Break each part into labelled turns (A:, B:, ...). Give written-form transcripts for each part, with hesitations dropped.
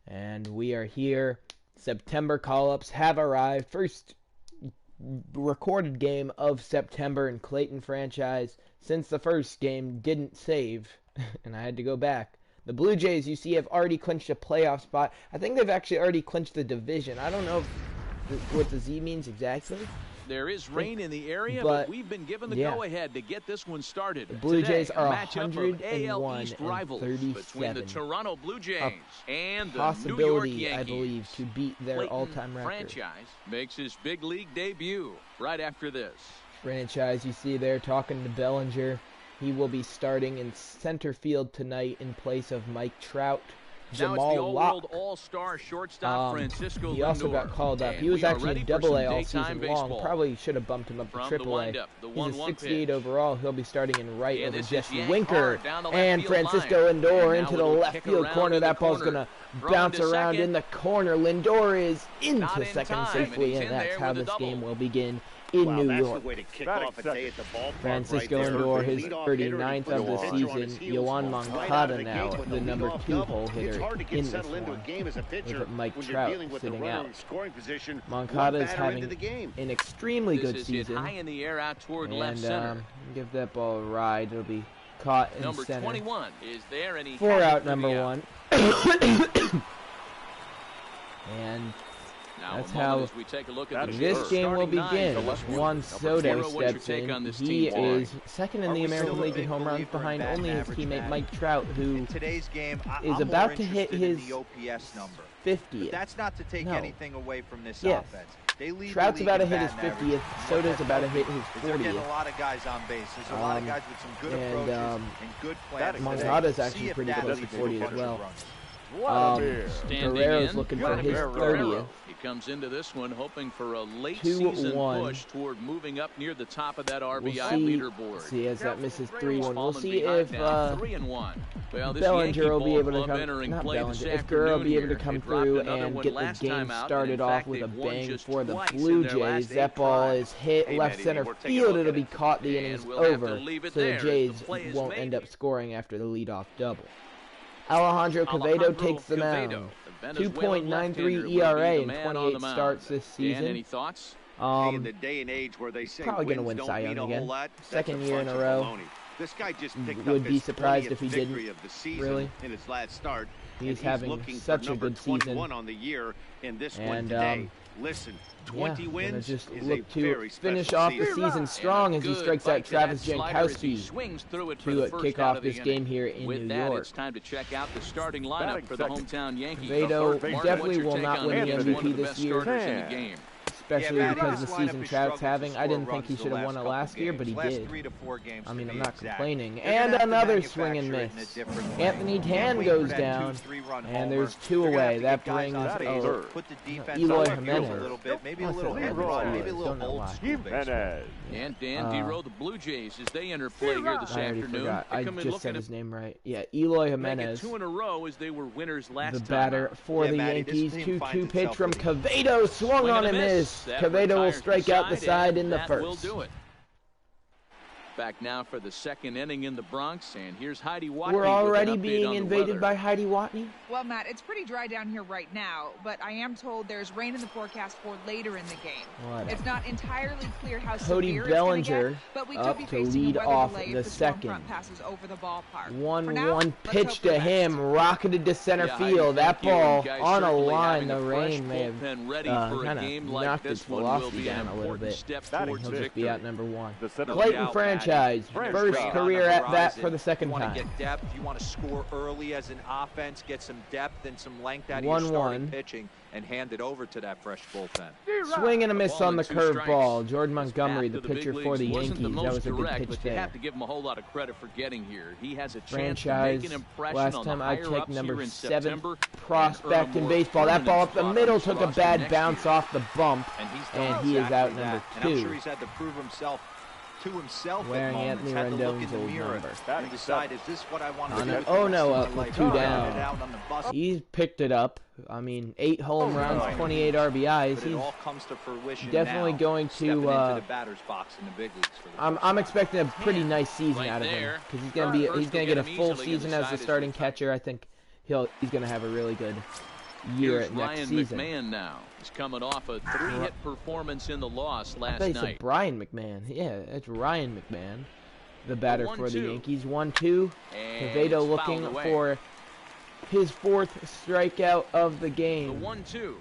A: and we are here. September call-ups have arrived. First recorded game of September in Clayton franchise since the first game didn't save, and I had to go back. The Blue Jays, you see, have already clinched a playoff spot. I think they've actually already clinched the division. I don't know what the Z means exactly.
B: There is rain in the area, but we've been given the go-ahead to get this one started.
A: The Blue Jays are
B: matchup of AL East rivals between the Toronto Blue Jays and the New York Yankees.
A: I believe, to beat their all-time record.
B: Franchise makes his big league debut right after this.
A: Franchise, you see there talking to Bellinger. He will be starting in center field tonight in place of Mike Trout.
B: Now it's the all-world all-star shortstop Francisco
A: He also got called up. He was actually in Double-A all season long. Probably should have bumped him up to Triple-A. He's a 68 overall. He'll be starting in right over Jesse Winker. And Francisco Lindor into the left field corner. That ball's going to bounce around in the corner. Lindor is into second safely, and that's how this game will begin in New York. Francisco Lindor, his 39th of the season. Yoan Moncada now, the number 2 hole hitter in this one, with Mike Trout sitting out. Moncada is having an extremely good season, and give that ball a ride. It'll be caught in center. 4 out, number 1. And that's how this game will begin. Juan Soto steps in. He is second in the American League in home runs behind only his teammate Mike Trout, who is about to hit his 50th.
C: That's not to take anything away from this offense.
A: Trout's about to hit his 50th. Soto's about to hit his 40th.
C: They're getting a lot of guys on base. There's a lot of guys with some good approaches and good plans.
A: Moncada's actually pretty close to 40 as well. Guerrero's looking for his 30th.
B: He comes into this one hoping for a late season push toward moving up near the top of that RBI leaderboard.
A: See, as that misses 3-1. We'll see if Bellinger will be able to come. Not Bellinger. If Guerrero will be able to come through and get the game started off with a bang for the Blue Jays. That ball is hit left center field. It'll be caught. The inning's over, so the Jays won't end up scoring after the leadoff double. Alejandro Quevedo takes the mound. 2.93 ERA in 28 starts this season.
B: Any thoughts?
C: In the day and age where they say
A: probably going to win Cy Young again. Second year in a row.
C: This guy just
A: would be surprised if he didn't. Really?
C: In his last start.
A: He's having such a good season.
C: On the year in this
A: and
C: listen, 20 wins
A: just look to finish off the season strong as he strikes out Travis Jankowski to kick off this game here in New York.
B: It's time to check out the starting lineup for the hometown Yankees.
A: Quevedo definitely will not win the MVP this year, especially because of the season Trout's having. I didn't think he should have won it last year, but he did. I mean, I'm not complaining. And another swing and miss. Anthony Tan goes down, and there's 2 away. That brings Eloy Jimenez.
C: Maybe a little
B: And Dan Dero, the Blue Jays, as they enter play here this afternoon.
A: I just said his name right. Yeah, Eloy Jimenez.
B: 2 in a row as they were winners last time.
A: The batter for the Yankees. 2-2 pitch from Quevedo. Swung on and missed. Quevedo will strike out the side in the first.
B: Back now for the second inning in the Bronx, and here's Heidi Watney.
A: We're already being invaded by Heidi Watney?
D: Well, Matt, it's pretty dry down here right now, but I am told there's rain in the forecast for later in the game. It's not entirely clear how severe it's going to get, but we could be facing a weather delay if the storm front passes over the ballpark.
A: 1-1 pitch to him, rocketed to center field. That ball on a line. The rain may have kind of knocked its velocity down a little bit. He'll just be out number 1. Clayton franchise. First career at bat for the second time.
C: Get depth. You want to score early as an offense, get some depth and some length out of your starting pitching, and hand it over to that fresh bullpen.
A: Swing and a miss on the curveball. Jordan Montgomery, the pitcher for the Yankees. That was a good pitch there.
B: You have to give him a whole lot of credit for getting here. He has a chance
A: franchise.
B: To make an impression
A: last
B: on
A: time
B: the
A: I checked, number 7 prospect in
B: in
A: baseball. That ball up the middle took a bad bounce off the bump, and he is out number 2.
C: I'm sure he's had to prove himself to himself
A: wearing Anthony Rendon's old number.
C: And decide, is this what I want to do?
A: Oh no, up with 2 down. He's picked it up. I mean, 8 home runs, 28 RBIs. He's definitely going to. I'm expecting a pretty nice season out of him because he's gonna get a full season as the starting catcher. I think he's going to have a really good year
B: Here's
A: next
B: Ryan
A: season.
B: McMahon now. He's coming off a 3-hit performance in the loss last night.
A: I thought you said Brian McMahon. Yeah, it's Ryan McMahon, the batter for the Yankees. 1-2. Quevedo looking for his 4th strikeout of the game.
B: The 1-2.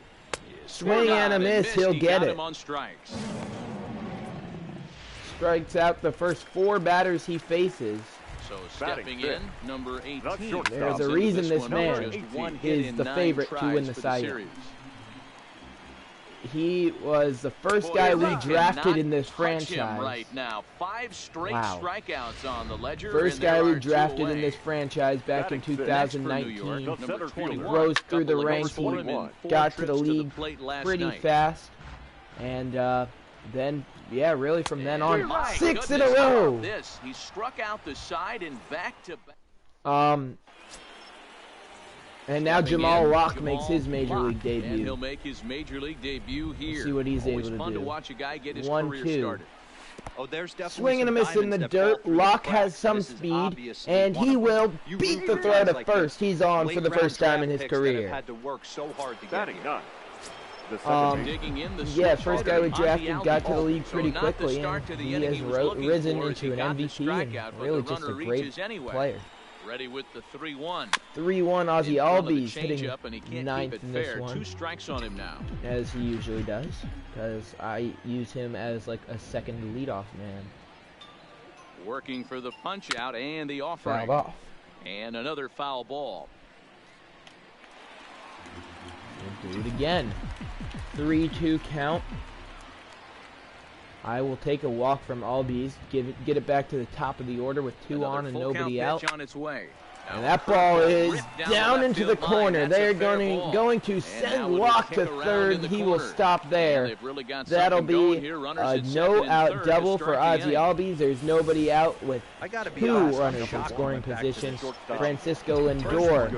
A: Swing and a miss. He'll get it.
B: On strikes.
A: Strikes out the first 4 batters he faces.
B: So stepping in, number 18.
A: There's a reason this man is the favorite to win the Cy Young. He was the first guy we drafted in this franchise.
B: Right now, 5 straight strikeouts on the ledger.
A: First guy we drafted in this franchise back in 2019. Rose through the ranks. He got to the league pretty fast. And then, yeah, really from then on, 6 in a row.
B: He struck out the side and back to back.
A: And now Jamal Locke makes his major league debut.
B: And he'll make his major league debut here.
A: Let's see what he's able to
B: fun
A: do.
B: To watch a guy get his career started.
C: Oh, there's definitely
A: swing and a miss in the dirt. Locke has some speed, and he will beat the throw to first. He's on for the first time in his career.
C: Had to work so hard to get
A: yeah, first guy we drafted got to the league pretty quickly, and he has risen into an MVP and really just a great player.
B: Ready with the 3-1.
A: 3-1 Ozzy Albies hitting 9th in this one.
B: 2 strikes on him now.
A: As he usually does, because I use him as like a second leadoff man.
B: Working for the punch out and the offering.
A: Fouled off.
B: And another foul ball.
A: We'll do it again. 3-2 count. I will take a walk from Albies, get it back to the top of the order with 2 on and nobody out.
B: On its way.
A: And that ball is down into the corner. They're going to send Locke to third. He will stop there. That'll be a no-out double for Ozzy Albies. There's nobody out with 2 runners in scoring position. Francisco Lindor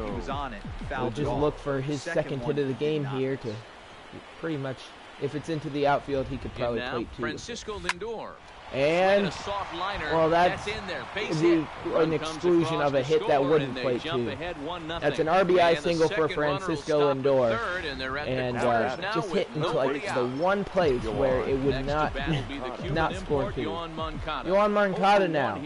A: will just look for his second hit of the game here to pretty much... If it's into the outfield, he could probably plate 2.
B: Francisco Lindor.
A: And, well, that's
B: an
A: exclusion of a hit that wouldn't plate 2. That's an RBI single for Francisco Lindor. And just hit into like the one place where it would not score 2. Yohan Moncada now.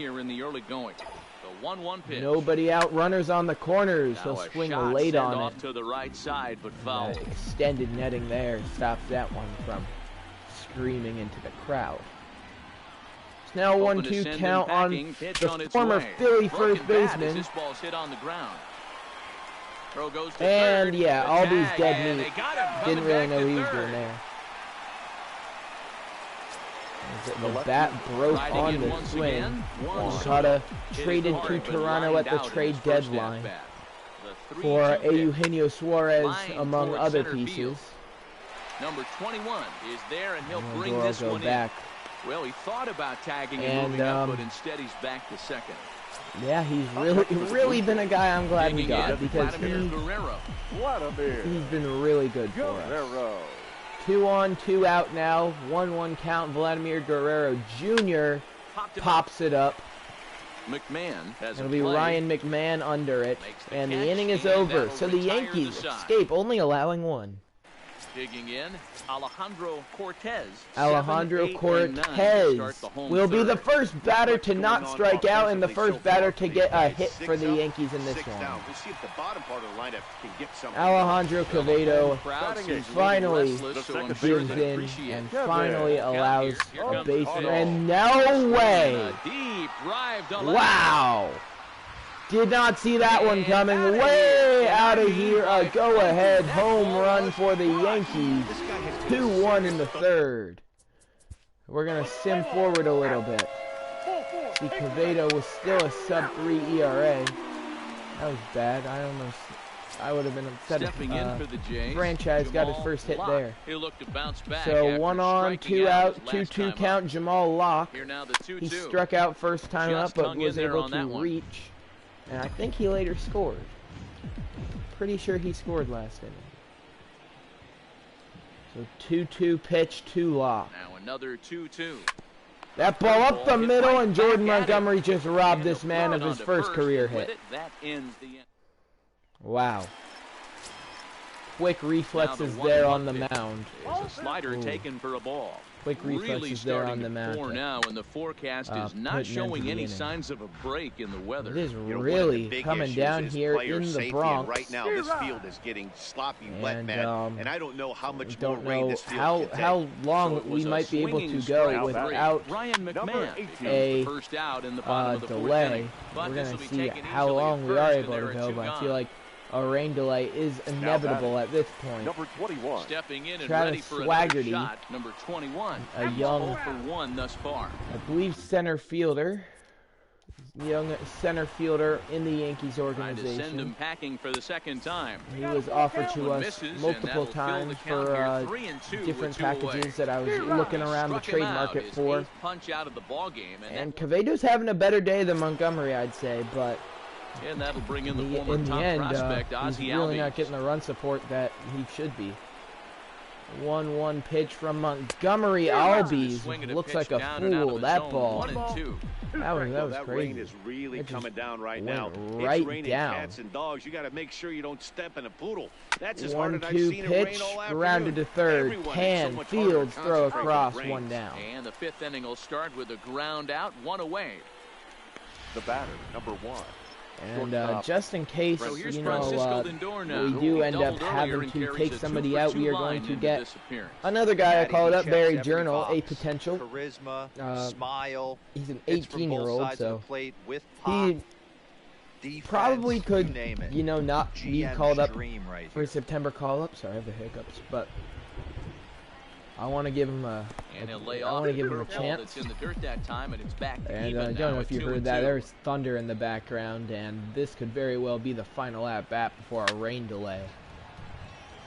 A: Nobody out, runners on the corners. He'll swing late on it.
B: To the right side, but foul.
A: Extended netting there stops that one from screaming into the crowd. It's now 1-2 count on the former Philly first baseman.
B: This ball's hit on the ground. Throw goes to
A: and
B: third.
A: yeah, Albies dead meat. Didn't really know he was doing there. The bat broke on the swing. Moncada traded to Toronto at the trade deadline for Eugenio Suarez, among other pieces.
B: Number 21 is there, and he'll bring this one in. Well, he thought about tagging and moving up, but instead he's back to second.
A: Yeah, he's really been a guy I'm glad we got, because he's been really good for us. 2 on, 2 out now. 1-1 count. Vladimir Guerrero Jr. pops it up.
B: McMahon has
A: It'll be Ryan McMahon under it. And the inning is over. So the Yankees escape, only allowing 1.
B: Digging in, Alejandro Cortez.
A: Alejandro Cortez will be the first batter to not strike out and the first batter to get a hit for the Yankees in this one. Alejandro Quevedo finally gives in and finally allows a base hit. No way! Wow! Did not see that one coming. Way out of here. A go-ahead home run for the Yankees. 2-1 in the third. We're going to sim forward a little bit. See, Quevedo was still a sub-3 ERA. That was bad. I would have been upset if franchise got his first hit there. So 1 on, 2 out, 2-2 count. Jamal Locke. He struck out first time up, but was able to reach. And I think he later scored. Pretty sure he scored last inning. So 2-2 pitch to Locke.
B: Now another 2-2.
A: That ball up the middle, and Jordan Montgomery just robbed this man of his first career hit. Wow. Quick reflexes there on the mound.
B: There's a slider taken for a ball.
A: Quick reflexes there on the mound.
B: Now, and the forecast is not showing any signs of a break in the weather.
A: It is really coming down here in the Bronx.
E: Right now, this field is getting sloppy, wet, man, and I don't know how much more
A: rain
E: this field can take.
A: How long we might be able to go without a delay. We're going to see how long we are able to go, but I feel like a rain delay is inevitable at this point.
E: Number 21.
B: Stepping in and
A: Travis
B: ready for
A: Swaggerty,
B: shot. Number 21.
A: a young,
B: 0 for 1 thus far.
A: I believe center fielder. Young center fielder in the Yankees organization.
B: Trying to send him packing for the second time.
A: He was offered to us multiple times for different packages that I was looking around the trade market for.
B: Punch out of the ball game,
A: and Quevedo's having a better day than Montgomery, I'd say, but
B: and that'll bring in the
A: in the end, he's really not getting the run support that he should be. 1-1 pitch from Montgomery Albies. Looks like a fool, that ball. That was crazy.
E: Rain is really coming down right now.
A: Right
E: it's raining
A: down.
E: Cats and dogs. You got to make sure you don't step in a poodle. That's as hard as I've
A: 1-2
E: seen it
A: pitch,
E: rain all afternoon.
A: grounded to third. Can Fields throw across, one down.
B: And the 5th inning will start with a ground out, 1 away.
E: The batter, number 1.
A: And just in case, you know, we do end up having to take somebody out, we are going to get another guy. I call it up, Barry Journal, a potential.
C: Charisma, smile.
A: He's an 18-year-old, so he probably could, you know, not be called up for a September call-up. Sorry, I have the hiccups, but I want to give him a chance. And I don't know if you heard that. There's thunder in the background, and this could very well be the final at-bat before a rain delay.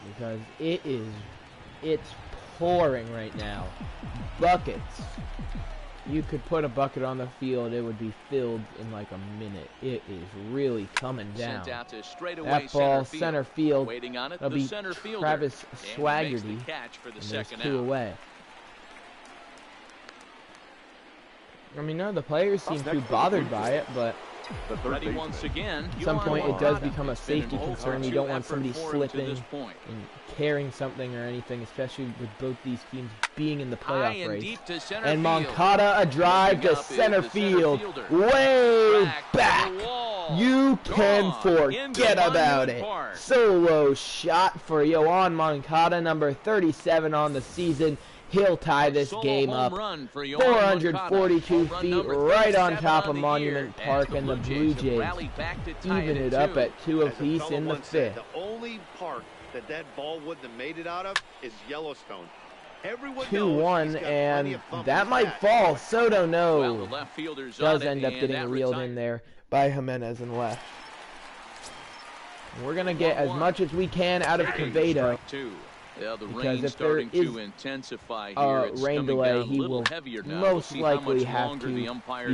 A: Because it's pouring right now. Buckets. You could put a bucket on the field, it would be filled in like a minute. It is really coming down. That ball, center field. That'll be Travis Swaggerty. And there's 2 away. I mean, none of the players seem too bothered by it, but at some point it does become a safety concern. You don't want somebody slipping and carrying something or anything, especially with both these teams being in the playoff race. And Moncada, a drive to center field, way back. You can forget about it. Solo shot for Yohan Moncada, number 37 on the season. He'll tie this game up. 442 feet right on top of Monument Park, and the Blue Jays even it up at 2 apiece in the 5th.
E: The only park that ball wouldn't have made it out of is Yellowstone.
A: 2-1, and that might fall. Soto does end up getting reeled in there by Jimenez and left. We're going to get as much as we can out of Quevedo.
B: Yeah, the
A: because if there is a rain delay, he will most likely have to be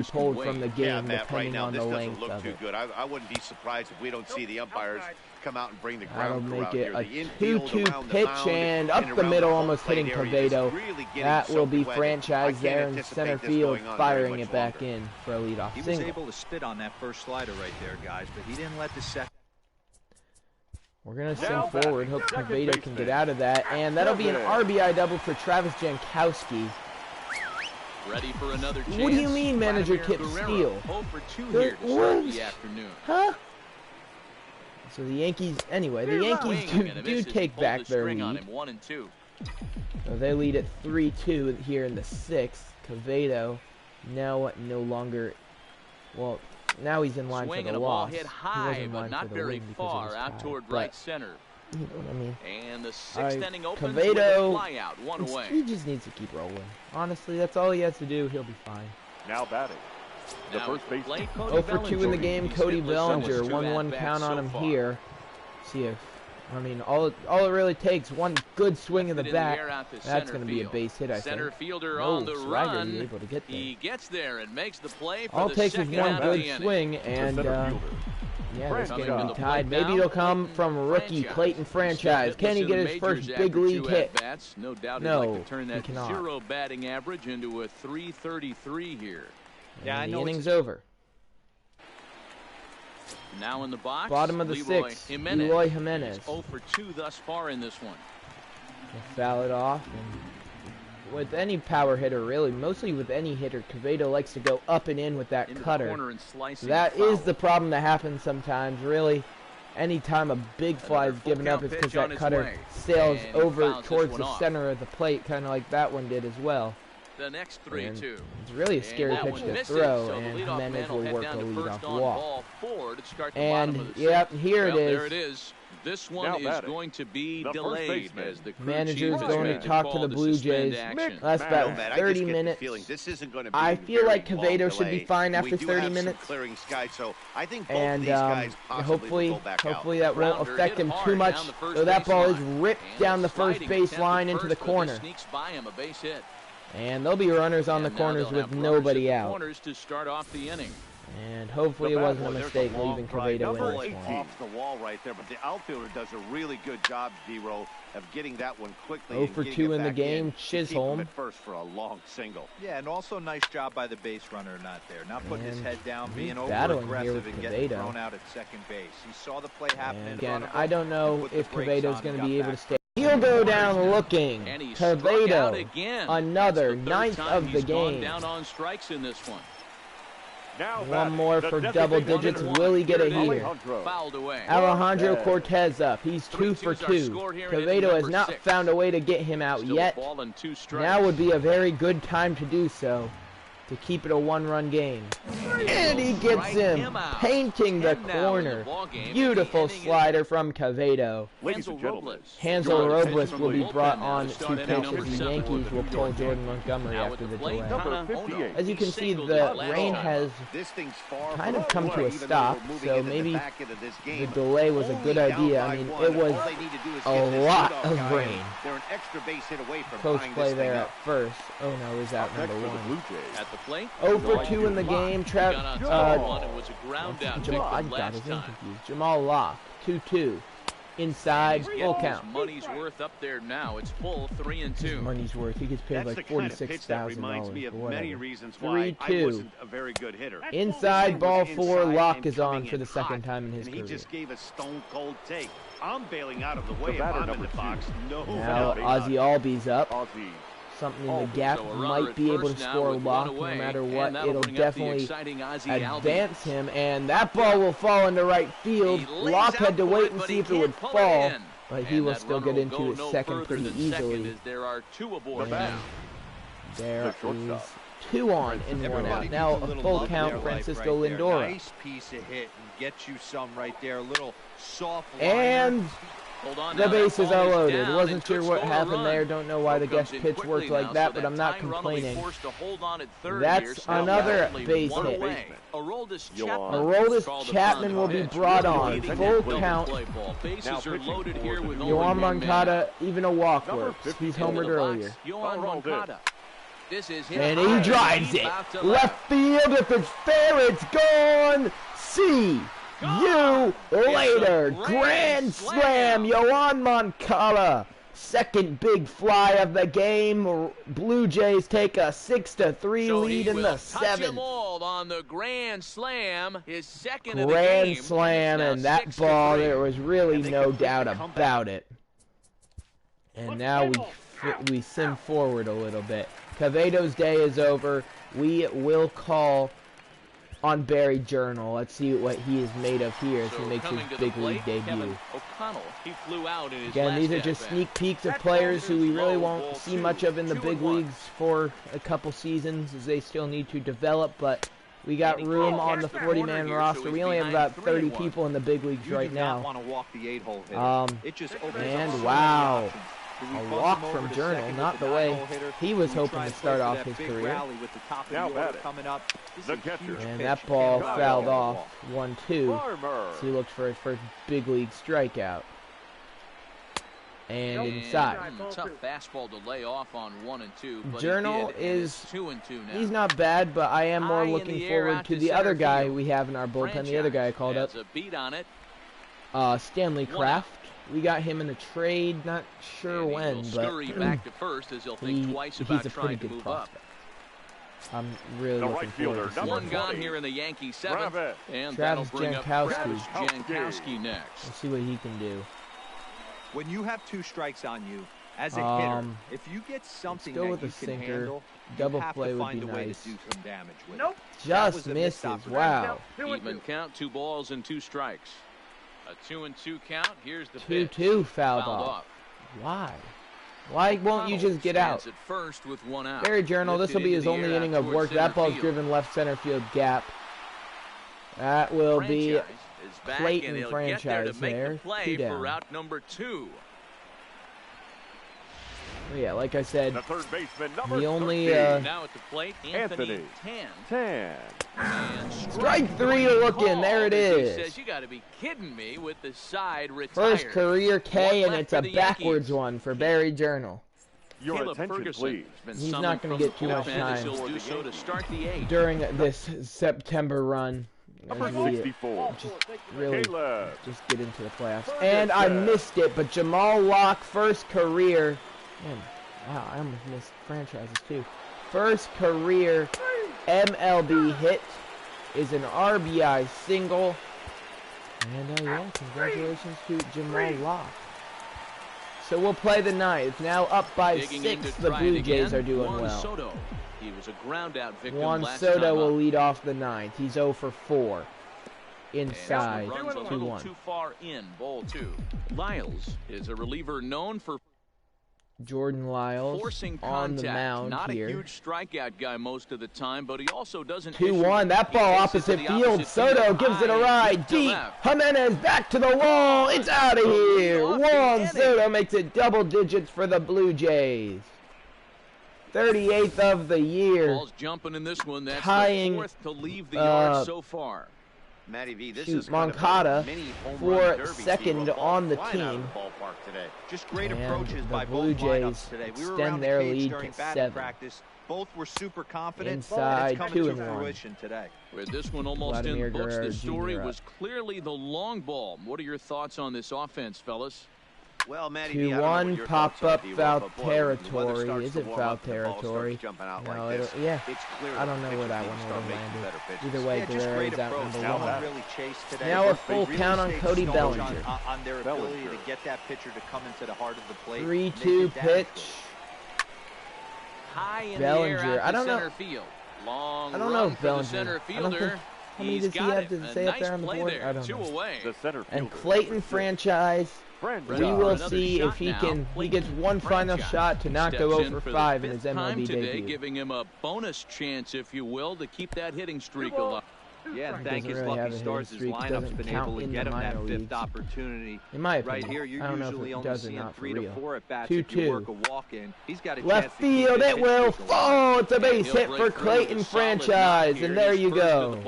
A: pulled from the game, depending on the length of it.
E: I wouldn't be surprised if we don't see the umpires come out and bring the ground
A: crew out
E: here.
A: That'll make it a 2-2 pitch and up the middle, almost hitting Quevedo. That will be franchise there in center field, firing it back in for a leadoff single.
C: He was able to spit on that first slider right there, guys, but he didn't let the second.
A: We're going to send forward, hope Quevedo can get out of that, and that'll be an RBI double for Travis Jankowski.
B: Ready for another chance.
A: What do you mean, manager Kip Steele?
B: 0 for 2 here to start the afternoon.
A: Huh? So the Yankees, anyway, the Yankees do take back their lead. So they lead at 3-2 here in the 6th. Quevedo now no longer, well, now he's in line for the loss.
B: Hit high, but not very far out toward right center.
A: You know what I mean?
B: And the 6th inning opens
A: Quevedo,
B: with a flyout, 1 away.
A: He just needs to keep rolling. Honestly, that's all he has to do. He'll be fine.
E: Now batting. The first baseman.
A: 0 for 2 in the game, Cody Bellinger. 1-1 count on him here. See if, I mean, all it really takes, one good swing of the bat. That's going to be a base hit, I think.
B: Center fielder on the run.
A: Able to get there.
B: He gets there and makes the play for
A: all it takes is one good swing, and yeah, this game will be tied. Maybe it'll come from rookie Clayton Franchise. Can he get his first big league hit?
B: No doubt
A: no,
B: he'd like to turn that 0 batting average into a 333 here.
A: Yeah, the inning's over.
B: Now in the box,
A: bottom of the sixth, Eloy Jimenez.
B: 0 for 2 thus far in this one.
A: We'll foul it off. And with any power hitter, really, mostly with any hitter, Quevedo likes to go up and in with that cutter. That is the problem that happens sometimes, really. Anytime a big fly is given up, it's because that cutter sails over towards the center of the plate, kind of like that one did as well.
B: The next 3-2.
A: It's really a scary pitch to throw, and Jimenez will work a leadoff walk. And, yep, here it is.
B: This one is going to be delayed as the
A: manager is going to talk to the Blue Jays. That's about 30 minutes. I feel like Quevedo should be fine after 30 minutes. And hopefully that won't affect him too much. So that ball is ripped down the first base line into the corner. And there'll be runners on the corners with nobody out. And hopefully it wasn't a mistake leaving Quevedo in this one.
E: Off the wall right there, but the outfielder does a really good job, D-Roll, of getting that one quickly.
A: 0 for 2 in the game, Chisholm.
E: At first for a long single.
C: Yeah, and also nice job by the base runner not there. Not putting his head down, being over-aggressive and getting thrown out at second base. He saw the play happen in front of him.
A: I don't know if Quevedo's going to be able to stay. He'll go down looking. Quevedo, another 9th of the game.
B: Down on strikes in this one.
A: One more for double digits. Will he get it here? Alejandro Cortez up. He's 2 for 2. Quevedo has not found a way to get him out yet. Now would be a very good time to do so, to keep it a 1-run game. And he gets him, painting the corner. Beautiful slider from Quevedo. Hansel Robles will be brought on to pitch as the Yankees will pull Jordan Montgomery after the delay. As you can see, the rain has kind of come to a stop, so maybe the delay was a good idea. I mean, it was a lot of rain. Close play there at first. Oh no, is out number 1.
B: At the plate.
A: 0 for 2 in the game. Jamal Locke, 2-2. Inside, full count.
B: Money's worth up there now. It's full 3-2.
A: Money's worth. He gets paid like $46,000 for
E: many reasons why I wasn't a very good hitter.
A: Inside, ball 4. Locke is on for the second time in his career.
E: He just gave a stone cold take. I'm bailing out of the way if I'm in the box.
A: Now Ozzie Albies up. Something in the gap might be able to score Locke no matter what. It'll definitely advance him, and that ball will fall into right field. Locke had to wait and see if it would fall, but he will still get into his second pretty easily.
B: There are 2 aboard
A: now. There is 2 on and 1 out. Now a full count, Francisco Lindor.
C: Nice piece of hit and get you some right there. A little soft
A: and the bases are loaded. Wasn't sure what happened there. Don't know why the guest pitch worked like that, but I'm not complaining. That's another base hit. Aroldis Chapman will be brought on. Full count. Yoan Moncada, even a walk works. He's homered earlier. And he drives it. Left field. If it's fair, it's gone. See you later. Grand slam, Yoan Moncada. Second big fly of the game. Blue Jays take a 6-3 lead in the 7th.
B: On the grand slam, his second
A: grand slam, and that ball, there was really no doubt about it. And now we sim forward a little bit. Quevedo's day is over. We will call on Barry Journal. Let's see what he is made of here as he makes his big league debut. Again, these are just sneak peeks of players who we really won't see much of in the big leagues for a couple seasons, as they still need to develop, but we got room on the 40-man roster. We only have about 30 people in the big leagues right now. And wow. A walk from Journal, not the way he was hoping to start off his career. And that ball fouled off 1-2. So he looks for his first big league strikeout. And inside.
B: Tough fastball to lay off on 1 and 2.
A: Journal is 2 and 2 now. He's not bad, but I am more looking forward to the other guy we have in our bullpen. The other guy I called up, Stanley Kraft. We got him in a trade, not sure when, but
B: back to first as he'll think twice
A: he's
B: about
A: a pretty good prospect. I'm really looking forward to
B: one gone here in the Yankee seventh, and
A: Travis
B: that'll bring up Jankowski next.
A: Let's see what he can do.
C: When you have 2 strikes on you, as a hitter, if you get something that you can handle,
A: double play would be nice. Nope. Just misses. Wow.
B: Even count, 2 balls and 2 strikes. A 2-2 count. Here's the
A: 2-2 fouled off. Why? Why won't you just get out?
B: At first with 1 out.
A: Barry Journal, this will be his only inning of work. That ball's driven left center field gap. That will be Clayton Franchise there. 2 down.
B: For route number 2.
A: Yeah, like I said,
E: the third baseman,
A: the only
B: now at the plate, Anthony Tan.
A: Strike 3 looking. There it is.
B: Says, you got to be kidding me with the side retired.
A: First career K, and it's a backwards one for Barry Journal.
E: Your attention, please.
A: He's not going to get too much time during this September run.
E: Number 64.
A: Just get into the playoffs. And I missed it, but Jamal Locke, first career. Man, wow, I almost missed franchises too. First career MLB hit is an RBI single. And yeah, congratulations to Jamal Locke. So we'll play the 9th. Now up by 6. The Blue Jays are doing well.
B: Soto. He was a ground out victim
A: Juan Soto will lead off the 9th. He's 0 for 4. Inside 2-1.
B: Too far in, ball 2. Lyles is a reliever known for
A: Jordan Lyles
B: forcing
A: on the mound
B: Not
A: here.
B: A huge strikeout guy most of the time, but he also doesn't.
A: 2-1. That ball opposite field. Soto gives it a ride deep. Jimenez back to the wall. It's out of here. Juan Soto makes it double digits for the Blue Jays. 38th of the year.
B: Ball's jumping in this one. That's
A: tying
B: the 4th to leave the yard so far.
E: Matty V, this is
A: Moncada for 2nd on the team.
C: Just great approaches by
A: Blue
C: both
A: Jays
C: lineups today. We were
A: extend
C: around
A: their
C: the cage
A: lead
C: during
A: to
C: batting
A: 7.
C: practice. Both were super confident.
A: Inside
C: it's coming
A: 2-1.
C: to fruition today.
B: Where this one almost in the books, the story was clearly the long ball. What are your thoughts on this offense, fellas?
E: Well, Matty,
A: 2-1 pop-up foul territory. Is it foul territory? No, yeah. I don't know where that one would have landed. Either way, Guerrero's out number 1. Now a full count on Cody Bellinger.
C: On their ability to get that pitcher to come into the heart of the plate.
A: 3-2 pitch.
B: High in
A: Bellinger.
B: The air
A: I don't know.
B: Center field. Long
A: I don't know
B: if
A: Bellinger.
B: Center
A: I don't think, how many does he have to say up there on the board? I don't know. And Clayton Franchise. We will see if he can. He gets one final shot to not go 0 for 5 in his MLB debut.
B: Giving him a bonus chance, if you will, to keep that hitting streak alive.
C: Yeah, thank his lucky stars, his lineup's been able to get him that 5th opportunity.
A: In my opinion,
C: right here, you're usually only seeing 3 to 4 at bats.
A: 2-2.
C: If you work a walk-in, he's got a
A: left field, it will fall. It's a base hit for Clayton Franchise, and there you go.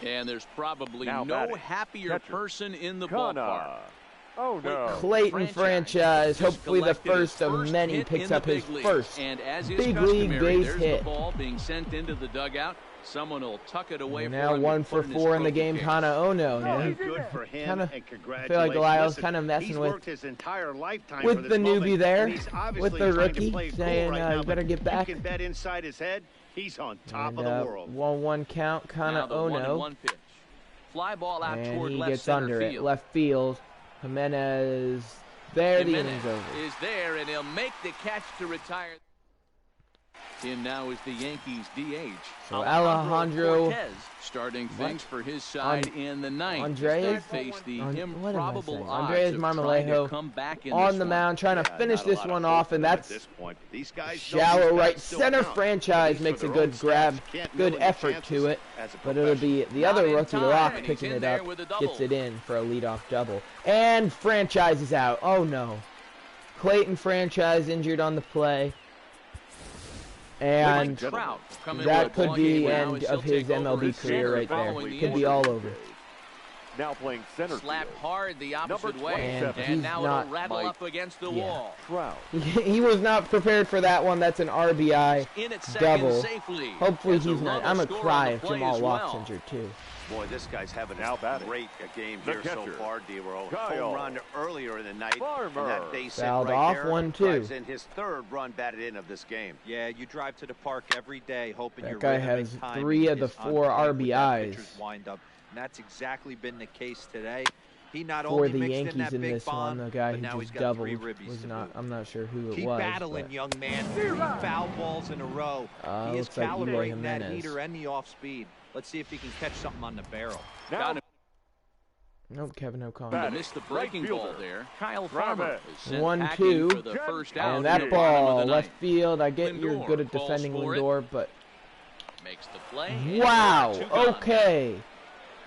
B: And there's probably no happier person in the ballpark.
E: Oh no!
A: Clayton Franchise, hopefully the first of many, picks up his first big league base hit.
B: The ball being sent into the dugout. Someone will tuck it away.
A: Now 1 for 4 in the game. Kana Ono.
E: Good for him.
A: I feel like Lyle's kind of messing with the newbie there, with the rookie, saying you better get back.
E: You can bet inside his head. He's on top of the world.
A: 1-1 count. Kana Ono.
B: 1-1 pitch. Fly ball out toward
A: he
B: left
A: gets
B: center
A: under
B: field.
A: it. Left field. Jimenez. There, the inning's over.
B: Is there, and he'll make the catch to retire. In now is the Yankees DH.
A: So Alejandro
B: Cortez starting things for his side in the 9th.
A: Andres
B: face the improbable
A: Andres Marmolejo on the mound, trying to finish this one off, and that's shallow right center. Franchise makes a good grab, good effort to it, but it'll be the other rookie, Locke, picking it up, gets it in for a leadoff double, and Franchise is out. Oh no, Clayton Franchise injured on the play. And that could be the end of his MLB career right there. Could be all over.
E: Now playing center
B: Slap hard the opposite way, and now it'll rattle up against the wall.
A: He was not prepared for that one. That's an RBI double. Hopefully he's not. I'm going to cry if Jamal Locke's injured too.
E: Boy, this guy's having a great game here so far, D-Roll. Home run earlier in the night. And that base hit right there drives in his third run batted in of this game.
C: Yeah, you drive to the park every day hoping
A: that
C: your
A: guy has 3 of the 4 RBIs.
C: Wind up. And that's exactly been the case today. He not
A: for
C: only
A: the
C: mixed
A: Yankees
C: in that big
A: this
C: bomb,
A: one, the guy
C: but
A: who
C: now
A: just
C: he's got
A: doubled
C: 3 ribbies
A: was
C: to
A: not.
C: boot.
A: I'm not sure who it
C: Keep
A: was.
C: battling,
A: but
C: young man. 3 foul balls in a row. He is
A: like
C: calibrating that heater and the off speed. Let's see if he can catch something on the barrel.
A: Nope, Kevin O'Connor.
B: Missed the breaking ball there. Kyle Farmer is sent
A: 1-2,
B: for the first out
A: and that ball left field. I get
B: Lindor
A: you're good at defending Lindor, but
B: makes the play.
A: Wow. Okay.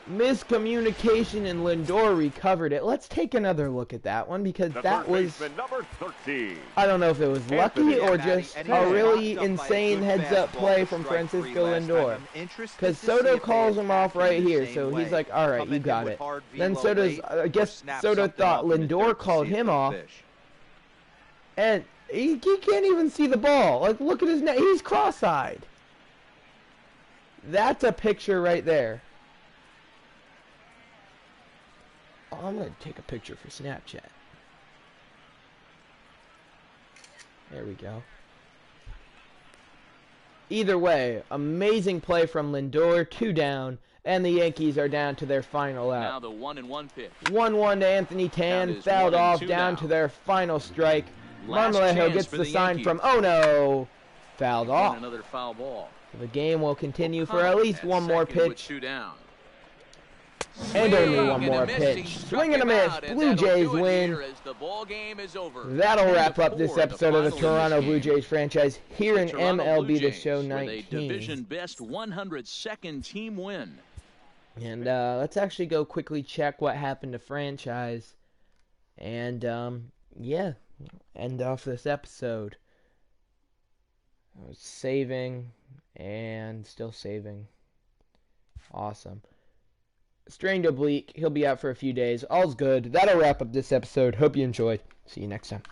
A: Miscommunication, and Lindor recovered it. Let's take another look at that one, because that was,
E: number 13.
A: I don't know if it was lucky or just a really insane heads-up play from Francisco Lindor. Because Soto calls him off right here, so he's like, all right, you got it. Then Soto's, I guess Soto thought Lindor called him off, and he can't even see the ball. Like, look at his neck. He's cross-eyed. That's a picture right there. Oh, I'm going to take a picture for Snapchat. There we go. Either way, amazing play from Lindor, 2 down, and the Yankees are down to their final out.
B: Now the 1-1 pitch.
A: 1-1 to Anthony Tan, fouled off, down to their final strike. Marmolejo gets the sign from, oh no, fouled off.
B: Another foul ball.
A: The game will continue for at least one more pitch.
B: 2 down.
A: And only one more pitch. Swing and a miss. Blue Jays win. That'll wrap up this episode of the Toronto Blue Jays franchise here in MLB The Show 19.
B: Division best 102nd team win.
A: And let's actually go quickly check what happened to franchise. And yeah, end off this episode. I was saving and still saving. Awesome. Strained oblique. He'll be out for a few days. All's good. That'll wrap up this episode. Hope you enjoyed. See you next time.